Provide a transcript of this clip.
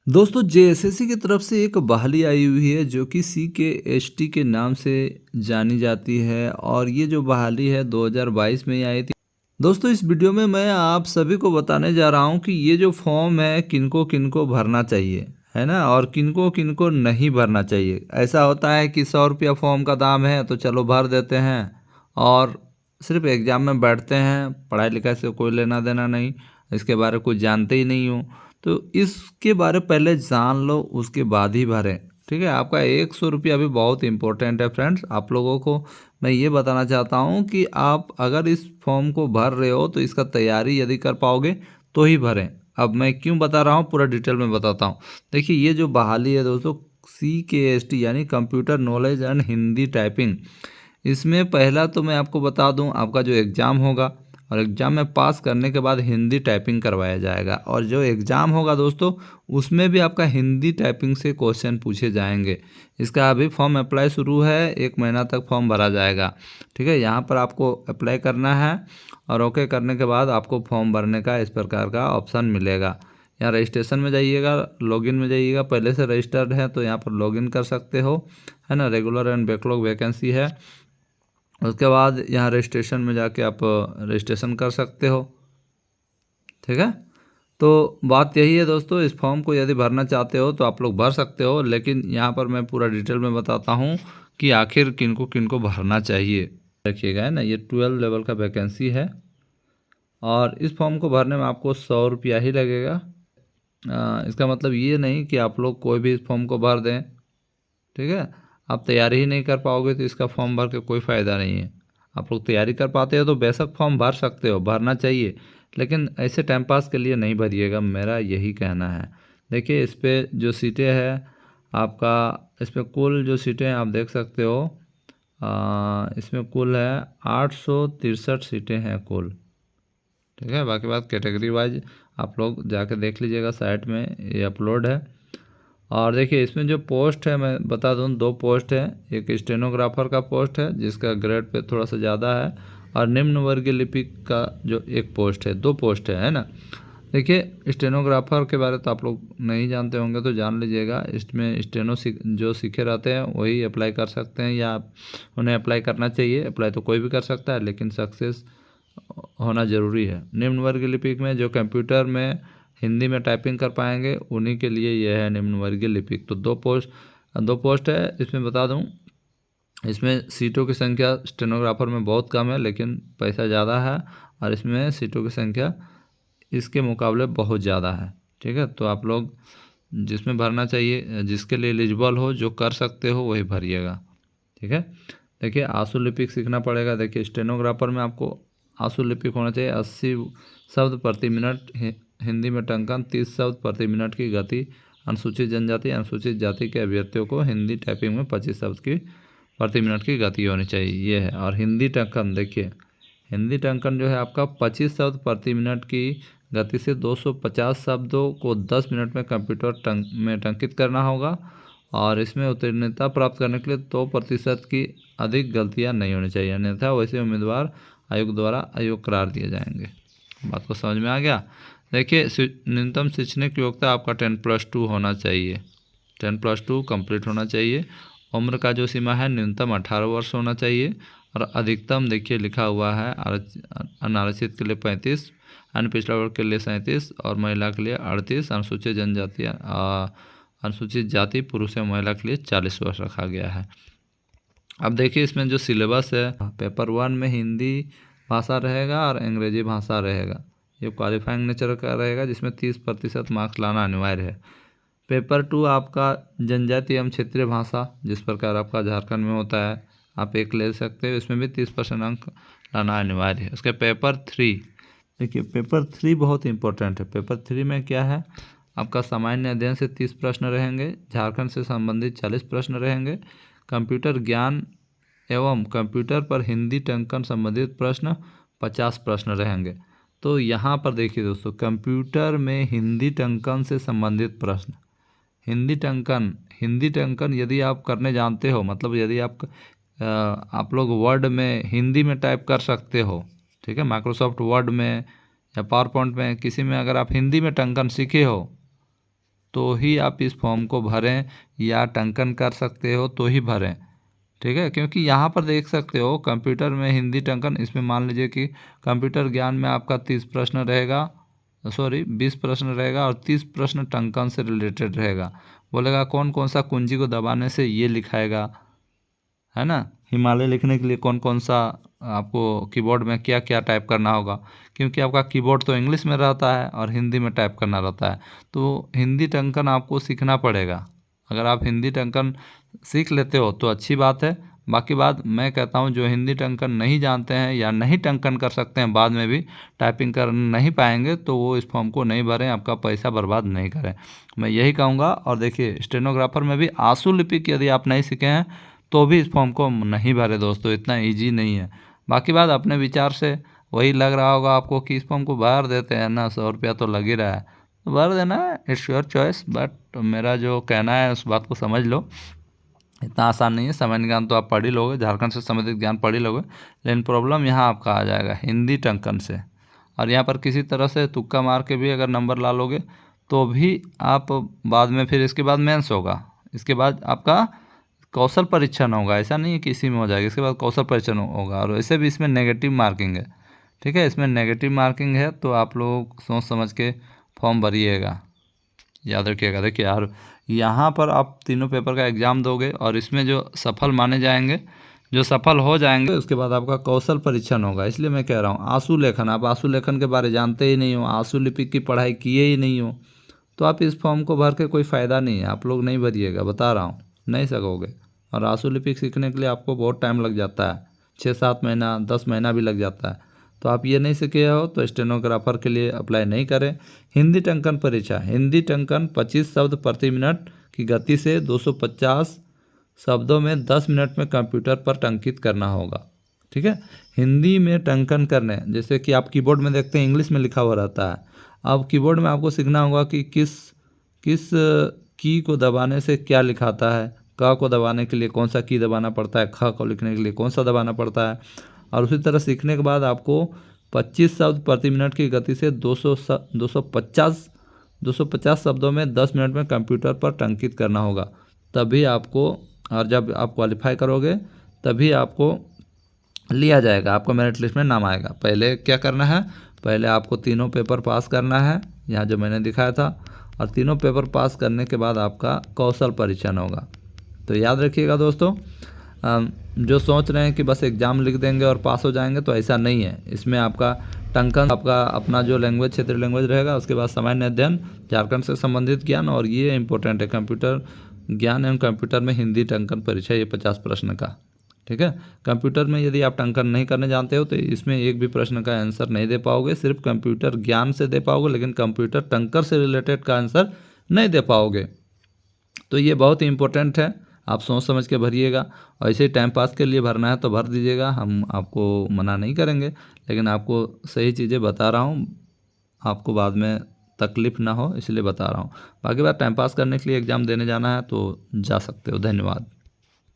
दोस्तों जेएसएससी की तरफ से एक बहाली आई हुई है जो कि सीकेएसटी के नाम से जानी जाती है और ये जो बहाली है 2022 में ही आई थी। दोस्तों इस वीडियो में मैं आप सभी को बताने जा रहा हूँ कि ये जो फॉर्म है किनको किनको भरना चाहिए, है ना, और किनको किनको नहीं भरना चाहिए। ऐसा होता है कि 100 रुपया फॉर्म का दाम है तो चलो भर देते हैं और सिर्फ एग्ज़ाम में बैठते हैं, पढ़ाई लिखाई से कोई लेना देना नहीं, इसके बारे में कुछ जानते ही नहीं हो। तो इसके बारे पहले जान लो उसके बाद ही भरें, ठीक है। आपका 100 रुपया भी बहुत इंपॉर्टेंट है फ्रेंड्स। आप लोगों को मैं ये बताना चाहता हूँ कि आप अगर इस फॉर्म को भर रहे हो तो इसका तैयारी यदि कर पाओगे तो ही भरें। अब मैं क्यों बता रहा हूँ पूरा डिटेल में बताता हूँ। देखिए ये जो बहाली है दोस्तों CKST यानी computer knowledge and Hindi typing, इसमें पहला तो मैं आपको बता दूं आपका जो एग्ज़ाम होगा और एग्ज़ाम में पास करने के बाद हिंदी टाइपिंग करवाया जाएगा और जो एग्ज़ाम होगा दोस्तों उसमें भी आपका हिंदी टाइपिंग से क्वेश्चन पूछे जाएंगे। इसका अभी फॉर्म अप्लाई शुरू है, 1 महीना तक फॉर्म भरा जाएगा, ठीक है। यहाँ पर आपको अप्लाई करना है और ओके करने के बाद आपको फॉर्म भरने का इस प्रकार का ऑप्शन मिलेगा। यहाँ रजिस्ट्रेशन में जाइएगा, लॉगिन में जाइएगा, पहले से रजिस्टर्ड है तो यहाँ पर लॉगिन कर सकते हो, है ना। रेगुलर एंड बैकलॉग वैकेंसी है। उसके बाद यहाँ रजिस्ट्रेशन में जाके आप रजिस्ट्रेशन कर सकते हो, ठीक है। तो बात यही है दोस्तों, इस फॉर्म को यदि भरना चाहते हो तो आप लोग भर सकते हो, लेकिन यहाँ पर मैं पूरा डिटेल में बताता हूँ कि आखिर किनको किनको भरना चाहिए। देखिएगा, है ना, ये 12 लेवल का वैकेंसी है और इस फॉर्म को भरने में आपको 100 रुपया ही लगेगा। इसका मतलब ये नहीं कि आप लोग कोई भी इस फॉर्म को भर दें, ठीक है। आप तैयारी ही नहीं कर पाओगे तो इसका फॉर्म भर के कोई फ़ायदा नहीं है। आप लोग तैयारी कर पाते हो तो बेशक फॉर्म भर सकते हो, भरना चाहिए, लेकिन ऐसे टाइम पास के लिए नहीं भरिएगा, मेरा यही कहना है। देखिए इस पर जो सीटें हैं आपका, इस पर कुल जो सीटें आप देख सकते हो, इसमें कुल है 863 सीटें हैं कुल, ठीक है। बाकी बात कैटेगरी वाइज आप लोग जाकर देख लीजिएगा, साइट में ये अपलोड है। और देखिए इसमें जो पोस्ट है मैं बता दूं, 2 पोस्ट है। एक स्टेनोग्राफर का पोस्ट है जिसका ग्रेड पे थोड़ा सा ज़्यादा है और निम्न वर्गीय लिपिक का जो एक पोस्ट है, 2 पोस्ट है ना। देखिए स्टेनोग्राफर के बारे तो आप लोग नहीं जानते होंगे तो जान लीजिएगा। इसमें स्टेनो जो सीखे रहते हैं वही अप्लाई कर सकते हैं या उन्हें अप्लाई करना चाहिए। अप्लाई तो कोई भी कर सकता है लेकिन सक्सेस होना ज़रूरी है। निम्न वर्गीय लिपिक में जो कंप्यूटर में हिंदी में टाइपिंग कर पाएंगे उन्हीं के लिए यह है निम्न वर्गीय लिपिक। तो 2 पोस्ट है। इसमें बता दूं, इसमें सीटों की संख्या स्टेनोग्राफर में बहुत कम है लेकिन पैसा ज़्यादा है और इसमें सीटों की संख्या इसके मुकाबले बहुत ज़्यादा है, ठीक है। तो आप लोग जिसमें भरना चाहिए, जिसके लिए एलिजिबल हो, जो कर सकते हो वही भरिएगा, ठीक है। देखिए आंसू लिपिक सीखना पड़ेगा। देखिए स्टेनोग्राफर में आपको आंसू लिपिक होना चाहिए। 80 शब्द प्रति मिनट हिंदी में टंकन, 30 शब्द प्रति मिनट की गति। अनुसूचित जनजाति अनुसूचित जाति के अभ्यर्थियों को हिंदी टाइपिंग में 25 शब्द की प्रति मिनट की गति होनी चाहिए, ये है। और हिंदी टंकन, देखिए हिंदी टंकन जो है आपका 25 शब्द प्रति मिनट की गति से 250 शब्दों को 10 मिनट में कंप्यूटर में टंकित करना होगा और इसमें उत्तीर्णता प्राप्त करने के लिए 2% की अधिक गलतियां नहीं होनी चाहिए, अन्यथा वैसे उम्मीदवार आयोग द्वारा अयोग्य करार दिए जाएंगे। बात को समझ में आ गया। देखिए न्यूनतम शैक्षणिक योग्यता आपका 10+2 होना चाहिए, 10+2 कंप्लीट होना चाहिए। उम्र का जो सीमा है न्यूनतम 18 वर्ष होना चाहिए और अधिकतम देखिए लिखा हुआ है अनारक्षित के लिए 35, अन्य पिछड़ा वर्ग के लिए 37 और महिला के लिए 38, अनुसूचित जनजाति अनुसूचित जाति पुरुष या महिला के लिए 40 वर्ष रखा गया है। अब देखिए इसमें जो सिलेबस है, पेपर 1 में हिंदी भाषा रहेगा और अंग्रेजी भाषा रहेगा। ये क्वालिफाइंग नेचर का रहेगा जिसमें 30% मार्क्स लाना अनिवार्य है। पेपर 2 आपका जनजातीय एवं क्षेत्रीय भाषा, जिस प्रकार आपका झारखंड में होता है, आप एक ले सकते हो, इसमें भी 30% अंक लाना अनिवार्य है। उसके पेपर 3, देखिए पेपर 3 बहुत इंपॉर्टेंट है। पेपर 3 में क्या है, आपका सामान्य अध्ययन से 30 प्रश्न रहेंगे, झारखंड से संबंधित 40 प्रश्न रहेंगे, कंप्यूटर ज्ञान एवं कंप्यूटर पर हिंदी टंकन संबंधित प्रश्न 50 प्रश्न रहेंगे। तो यहाँ पर देखिए दोस्तों, कंप्यूटर में हिंदी टंकन से संबंधित प्रश्न, हिंदी टंकन यदि आप करने जानते हो, मतलब यदि आप लोग वर्ड में हिंदी में टाइप कर सकते हो, ठीक है, माइक्रोसॉफ्ट वर्ड में या पावर पॉइंट में, किसी में अगर आप हिंदी में टंकन सीखे हो तो ही आप इस फॉर्म को भरें, या टंकन कर सकते हो तो ही भरें। ठीक है, क्योंकि यहाँ पर देख सकते हो कंप्यूटर में हिंदी टंकन, इसमें मान लीजिए कि कंप्यूटर ज्ञान में आपका 30 प्रश्न रहेगा, 20 प्रश्न रहेगा, और 30 प्रश्न टंकन से रिलेटेड रहेगा। बोलेगा कौन कौन सा कुंजी को दबाने से ये लिखाएगा, है ना। हिमालय लिखने के लिए कौन कौन सा आपको कीबोर्ड में क्या क्या टाइप करना होगा, क्योंकि आपका कीबोर्ड तो इंग्लिश में रहता है और हिंदी में टाइप करना रहता है। तो हिंदी टंकन आपको सीखना पड़ेगा। अगर आप हिंदी टंकन सीख लेते हो तो अच्छी बात है। बाकी बात मैं कहता हूँ, जो हिंदी टंकन नहीं जानते हैं या नहीं टंकन कर सकते हैं, बाद में भी टाइपिंग कर नहीं पाएंगे, तो वो इस फॉर्म को नहीं भरें, आपका पैसा बर्बाद नहीं करें, मैं यही कहूँगा। और देखिए स्टेनोग्राफर में भी आंसू लिपि यदि आप नहीं सीखे हैं तो भी इस फॉर्म को नहीं भरे दोस्तों, इतना ईजी नहीं है। बाकी बात अपने विचार से वही लग रहा होगा आपको कि इस फॉर्म को भर देते हैं ना, 100 रुपया तो लग ही रहा है, तो भर देना है, इट्स योर चॉइस। बट मेरा जो कहना है उस बात को समझ लो, इतना आसान नहीं है। सामान्य ज्ञान तो आप पढ़ ही लोगे, झारखंड से संबंधित ज्ञान पढ़ ही लोगे, लेकिन प्रॉब्लम यहाँ आपका आ जाएगा हिंदी टंकन से। और यहाँ पर किसी तरह से तुक्का मार के भी अगर नंबर ला लोगे तो भी आप बाद में, फिर इसके बाद मेंस होगा, इसके बाद आपका कौशल परीक्षण होगा, ऐसा नहीं है कि इसी में हो जाएगा, इसके बाद कौशल परीक्षण होगा। और वैसे भी इसमें नेगेटिव मार्किंग है। ठीक है, इसमें नेगेटिव मार्किंग है, तो आप लोग सोच समझ के फॉर्म भरिएगा, याद रखिएगा। देखिए यार, यहाँ पर आप तीनों पेपर का एग्ज़ाम दोगे और इसमें जो सफल माने जाएंगे, जो सफल हो जाएंगे, उसके बाद आपका कौशल परीक्षण होगा। इसलिए मैं कह रहा हूँ आंसू लेखन, आप आंसू लेखन के बारे जानते ही नहीं हो, आंसू लिपि की पढ़ाई किए ही नहीं हो, तो आप इस फॉर्म को भर के कोई फ़ायदा नहीं है, आप लोग नहीं भरिएगा, बता रहा हूँ, नहीं सकोगे। और आंसू लिपि सीखने के लिए आपको बहुत टाइम लग जाता है, 6-7 महीना 10 महीना भी लग जाता है। तो आप ये नहीं सीखे हो तो स्टेनोग्राफर के लिए अप्लाई नहीं करें। हिंदी टंकन परीक्षा, हिंदी टंकन 25 शब्द प्रति मिनट की गति से 250 शब्दों में 10 मिनट में कंप्यूटर पर टंकित करना होगा। ठीक है, हिंदी में टंकन करने, जैसे कि आप कीबोर्ड में देखते हैं इंग्लिश में लिखा हुआ रहता है, अब कीबोर्ड में आपको सीखना होगा कि किस की को दबाने से क्या लिखाता है, क को दबाने के लिए कौन सा की दबाना पड़ता है, ख को लिखने के लिए कौन सा दबाना पड़ता है। और उसी तरह सीखने के बाद आपको 25 शब्द प्रति मिनट की गति से 250 शब्दों में 10 मिनट में कंप्यूटर पर टंकित करना होगा, तभी आपको, और जब आप क्वालिफाई करोगे तभी आपको लिया जाएगा, आपको मेरिट लिस्ट में नाम आएगा। पहले क्या करना है, पहले आपको तीनों पेपर पास करना है, यहाँ जो मैंने दिखाया था, और तीनों पेपर पास करने के बाद आपका कौशल परीक्षण होगा। तो याद रखिएगा दोस्तों, जो सोच रहे हैं कि बस एग्ज़ाम लिख देंगे और पास हो जाएंगे, तो ऐसा नहीं है। इसमें आपका टंकन, आपका अपना जो लैंग्वेज, क्षेत्रीय लैंग्वेज रहेगा, उसके बाद सामान्य अध्ययन, झारखंड से संबंधित ज्ञान, और ये इंपॉर्टेंट है कंप्यूटर ज्ञान एवं कंप्यूटर में हिंदी टंकन परीक्षा, ये 50 प्रश्न का। ठीक है, कंप्यूटर में यदि आप टंकन नहीं करने जानते हो तो इसमें एक भी प्रश्न का आंसर नहीं दे पाओगे, सिर्फ कंप्यूटर ज्ञान से दे पाओगे, लेकिन कंप्यूटर टंकर से रिलेटेड का आंसर नहीं दे पाओगे। तो ये बहुत ही इंपॉर्टेंट है, आप सोच समझ के भरिएगा। और ऐसे ही टाइम पास के लिए भरना है तो भर दीजिएगा, हम आपको मना नहीं करेंगे, लेकिन आपको सही चीज़ें बता रहा हूँ, आपको बाद में तकलीफ़ ना हो इसलिए बता रहा हूँ। बाकी बात, टाइम पास करने के लिए एग्ज़ाम देने जाना है तो जा सकते हो। धन्यवाद।